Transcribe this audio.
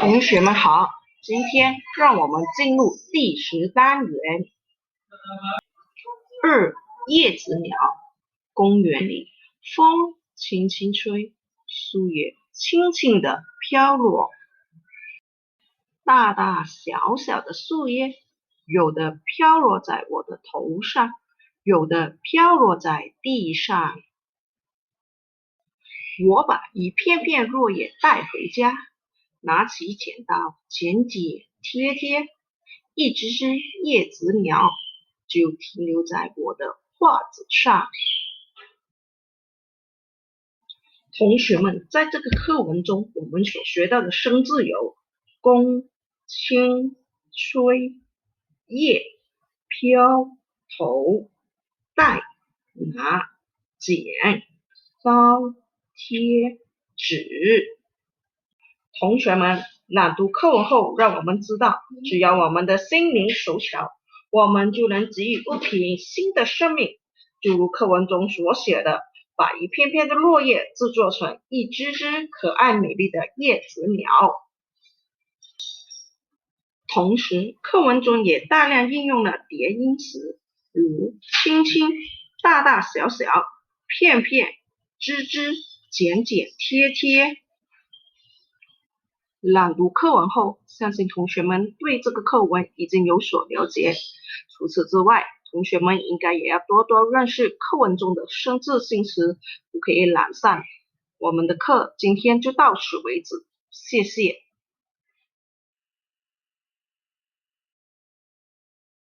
同学们好，今天让我们进入第10单元。叶子鸟。公园里，风轻轻吹，树叶轻轻地飘落。大大小小的树叶，有的飘落在我的头上，有的飘落在地上。我把一片片落叶带回家，拿起剪刀剪剪贴贴，一只只叶子鸟就停留在我的画纸上。同学们，在这个课文中，我们所学到的生字有公、轻、吹、叶、飘、头、带、拿、剪、刀、贴、纸。同学们，朗读课文后，让我们知道，只要我们的心灵手巧，我们就能给予物品新的生命。就如课文中所写的，把一片片的落叶制作成一只只可爱美丽的叶子鸟。同时，课文中也大量应用了叠音词，如轻轻、大大小小、片片、枝枝、剪剪贴贴。朗读课文后，相信同学们对这个课文已经有所了解。除此之外，同学们应该也要多多认识课文中的生字新词，不可以懒散。我们的课今天就到此为止，谢谢。